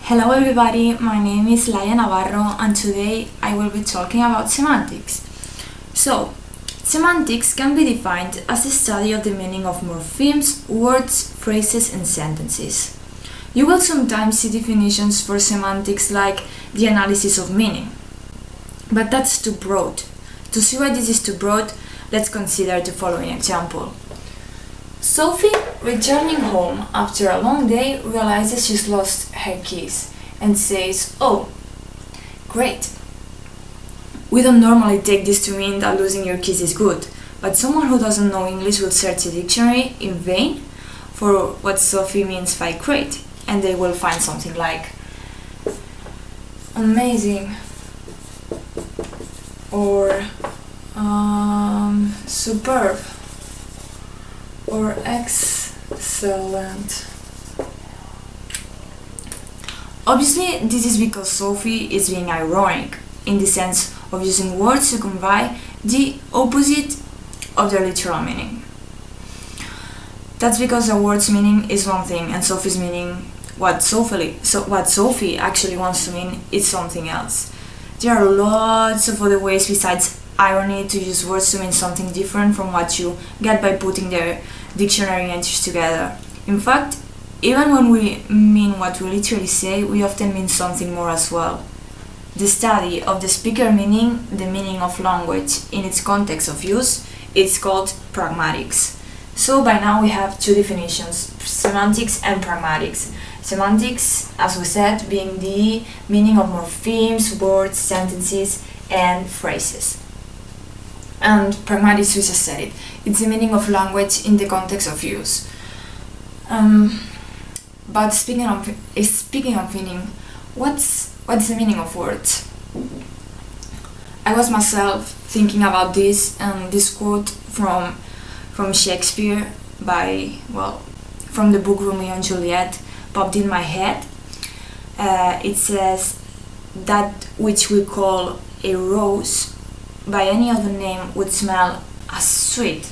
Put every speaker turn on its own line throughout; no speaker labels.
Hello everybody, my name is Laia Navarro and today I will be talking about semantics. So, semantics can be defined as the study of the meaning of morphemes, words, phrases and sentences. You will sometimes see definitions for semantics like the analysis of meaning. But that's too broad. To see why this is too broad, let's consider the following example. Sophie, returning home after a long day, realizes she's lost her keys and says, "Oh, great." We don't normally take this to mean that losing your keys is good, but someone who doesn't know English will search a dictionary in vain for what Sophie means by great, and they will find something like amazing or superb or excellent. Obviously, this is because Sophie is being ironic in the sense of using words to convey the opposite of their literal meaning. That's because a word's meaning is one thing and Sophie's meaning, what Sophie actually wants to mean, is something else. There are lots of other ways besides irony to use words to mean something different from what you get by putting their dictionary entries together. In fact, even when we mean what we literally say, we often mean something more as well. The study of the speaker meaning, the meaning of language in its context of use, it's called pragmatics. So by now we have two definitions, semantics and pragmatics. Semantics, as we said, being the meaning of morphemes, words, sentences, and phrases. And pragmatics, we just said it, it's the meaning of language in the context of use. But speaking of meaning, what's the meaning of words? I was myself thinking about this and this quote from Shakespeare from the book Romeo and Juliet popped in my head. It says, "That which we call a rose by any other name would smell as sweet."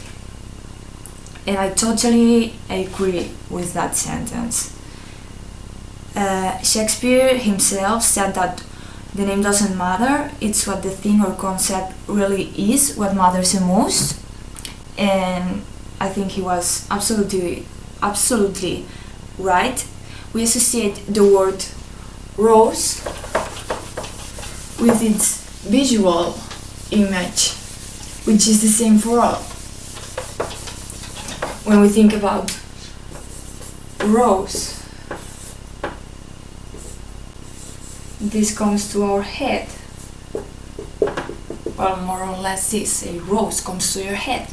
And I totally agree with that sentence. Shakespeare himself said that the name doesn't matter, it's what the thing or concept really is what matters the most. And I think he was absolutely right. We associate the word rose with its visual image, which is the same for all. When we think about rose, this comes to our head. Well, more or less this, a rose comes to your head.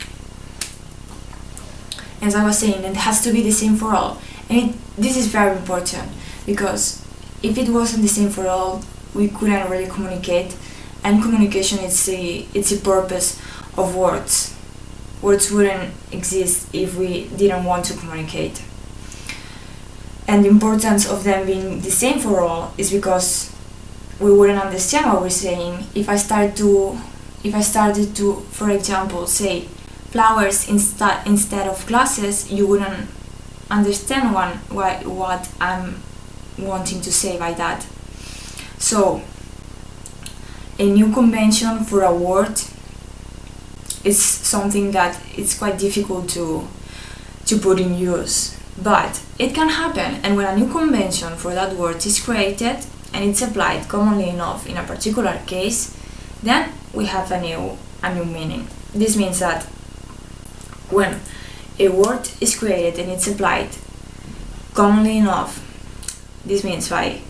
As I was saying, it has to be the same for all. And this is very important, because if it wasn't the same for all, we couldn't really communicate, and communication is the purpose of words. Words wouldn't exist if we didn't want to communicate. And the importance of them being the same for all is because we wouldn't understand what we're saying. If I started to, for example, say flowers instead of glasses, you wouldn't understand what I'm wanting to say by that. So, a new convention for a word is something that it's quite difficult to put in use. But it can happen, and when a new convention for that word is created and it's applied commonly enough in a particular case, then we have a new meaning. This means that when a word is created and it's applied commonly enough, this means by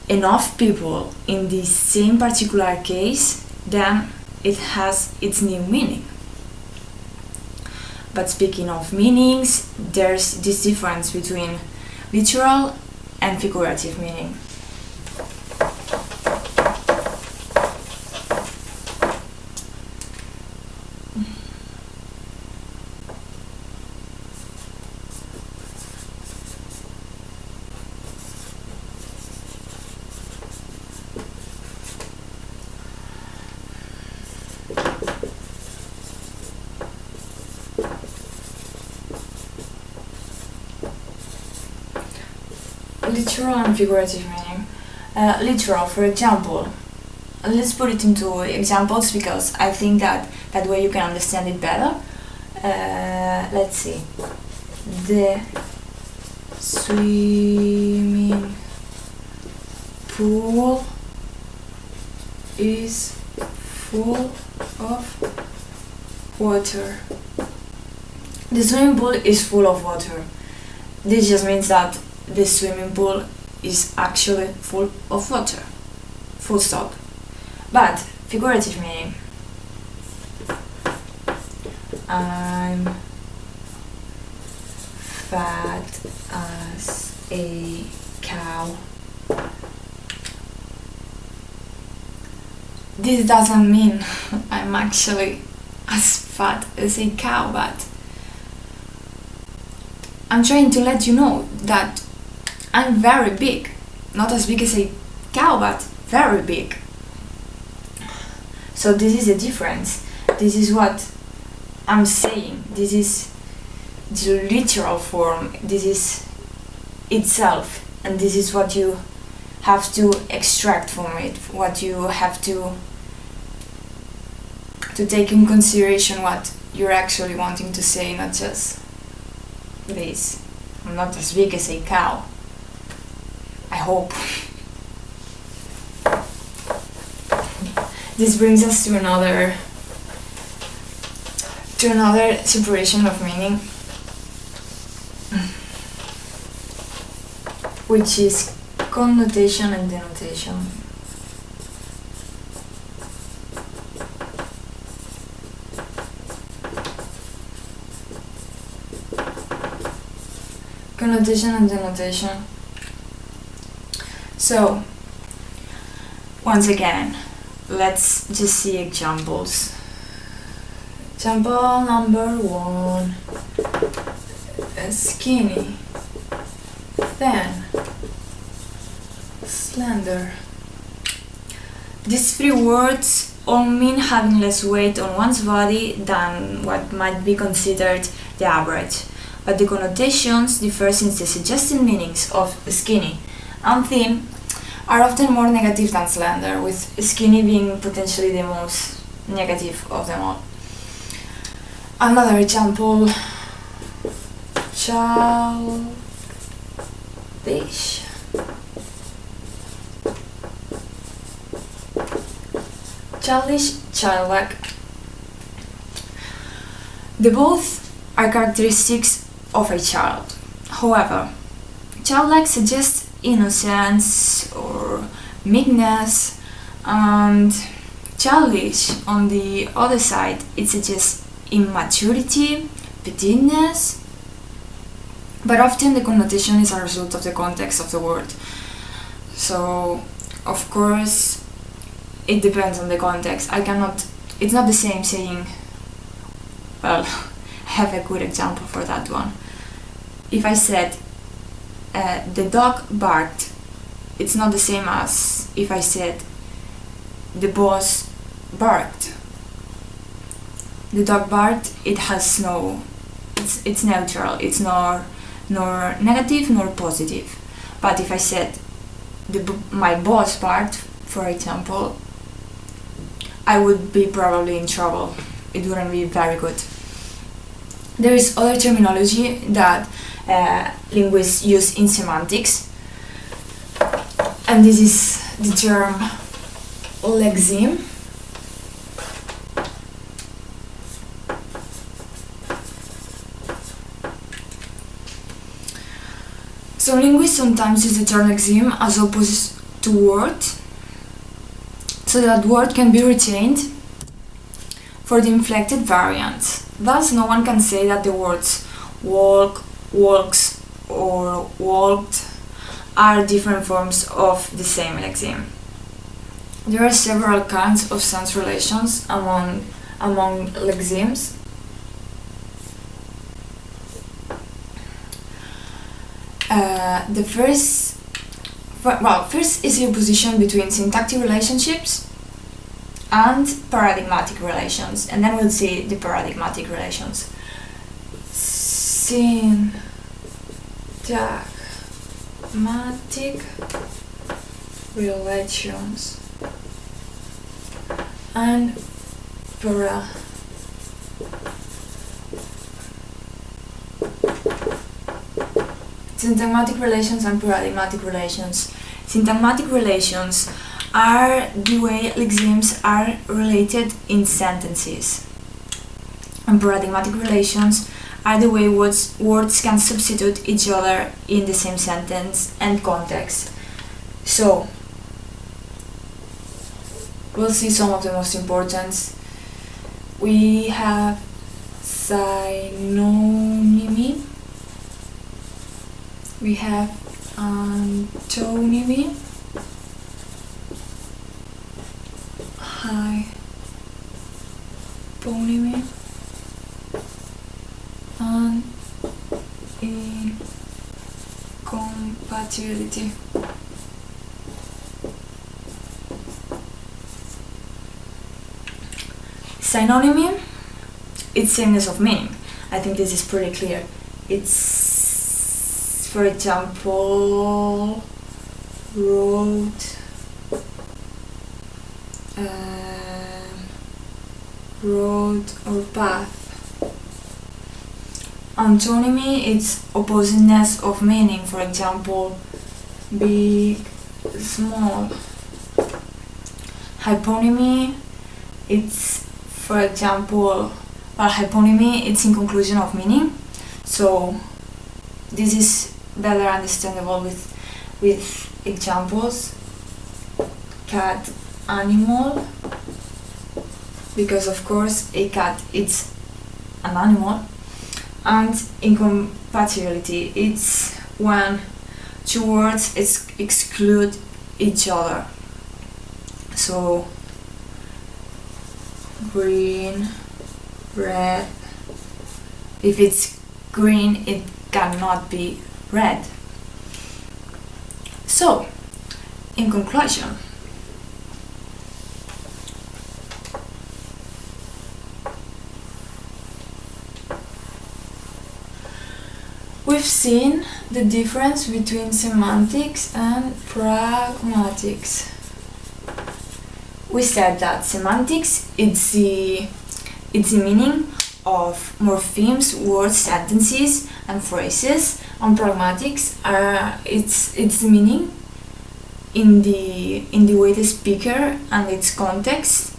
enough people in the same particular case, then it has its new meaning. But speaking of meanings, there's this difference between literal and figurative meaning. literal and figurative meaning. Literal, for example, let's put it into examples because I think that way you can understand it better. Let's see. The swimming pool is full of water. The swimming pool is full of water. This just means that the swimming pool is actually full of water. Full stop. But figurative meaning. I'm fat as a cow. This doesn't mean I'm actually as fat as a cow, but I'm trying to let you know that I'm very big. Not as big as a cow, but very big. So this is the difference. This is what I'm saying. This is the literal form. This is itself. And this is what you have to extract from it. What you have to take in consideration what you're actually wanting to say, not just this. I'm not as big as a cow. I hope. This brings us to another separation of meaning, which is connotation and denotation. Connotation and denotation. So, once again, let's just see examples. Example number 1. Skinny, thin, slender. These 3 words all mean having less weight on one's body than what might be considered the average, but the connotations differ since the suggested meanings of skinny and thin are often more negative than slender, with skinny being potentially the most negative of them all. Another example, childish. Childish, childlike. They both are characteristics of a child. However, childlike suggests innocence or meekness, and childish, on the other side, it suggests immaturity, pettiness, but often the connotation is a result of the context of the word. So, of course, it depends on the context. It's not the same saying, well, I have a good example for that one. If I said, the dog barked, it's not the same as if I said, the boss barked. The dog barked, it has it's neutral, it's nor negative nor positive. But if I said, my boss barked, for example, I would be probably in trouble. It wouldn't be very good. There is other terminology that linguists use in semantics, and this is the term lexeme. So linguists sometimes use the term lexeme as opposed to word, so that word can be retained for the inflected variants. Thus, no one can say that the words walk, walks, or walked are different forms of the same lexeme. There are several kinds of sense relations among lexemes. The first is the opposition between syntactic relationships and paradigmatic relations, and then we'll see the paradigmatic relations. Syntactic syntagmatic relations and syntagmatic relations and paradigmatic relations. Syntagmatic relations are the way lexemes are related in sentences, and paradigmatic relations are the way words can substitute each other in the same sentence and context. So, we'll see some of the most important. We have synonymy, we have antonymy, hyponymy, and incompatibility. Synonymy, it's sameness of meaning. I think this is pretty clear. It's, for example, road, or path. Antonymy, it's oppositeness of meaning. For example, big, small. Hyponymy, it's, for example, hyponymy, it's in conclusion of meaning. So this is better understandable with examples. Cat, animal, because of course a cat is an animal. And incompatibility, it's when two words exclude each other. So green, red. If it's green, it cannot be red. So, in conclusion, we've seen the difference between semantics and pragmatics. We said that semantics, it's the meaning of morphemes, words, sentences, and phrases, and pragmatics it's the meaning in the way the speaker and its context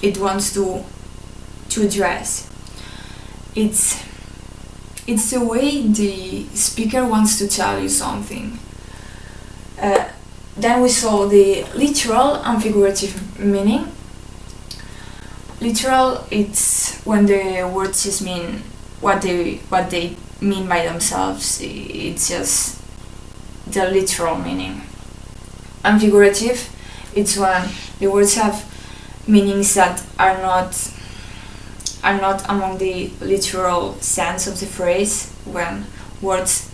it wants to address. It's the way the speaker wants to tell you something. Then we saw the literal and figurative meaning. Literal, it's when the words just mean what they mean by themselves. It's just the literal meaning. And figurative, it's when the words have meanings that are not among the literal sense of the phrase. When words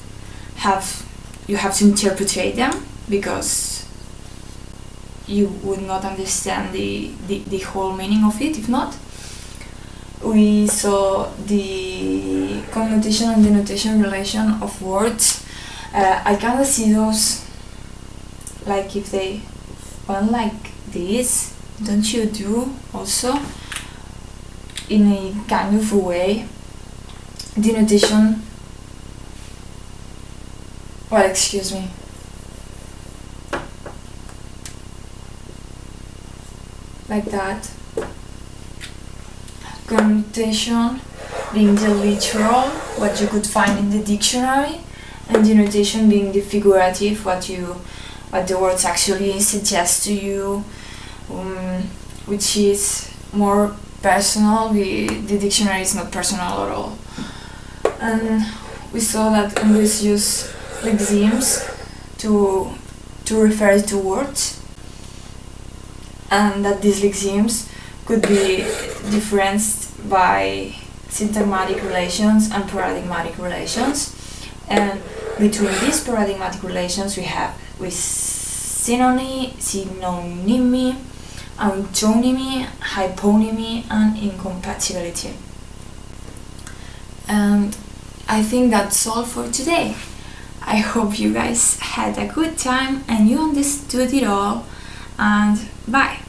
you have to interpret them, because you would not understand the whole meaning of it if not. We saw the connotation and denotation relation of words. I kind of see those like if they went like this, don't you do also? In a kind of a way. Denotation, well, excuse me. Like that. Connotation being the literal, what you could find in the dictionary, and denotation being the figurative, what the words actually suggest to you, which is more personal. The dictionary is not personal at all. And we saw that English use lexemes to refer to words, and that these lexemes could be differenced by syntagmatic relations and paradigmatic relations. And between these paradigmatic relations we have with synonymy, antonymy, hyponymy, and incompatibility. And I think that's all for today. I hope you guys had a good time and you understood it all, and bye.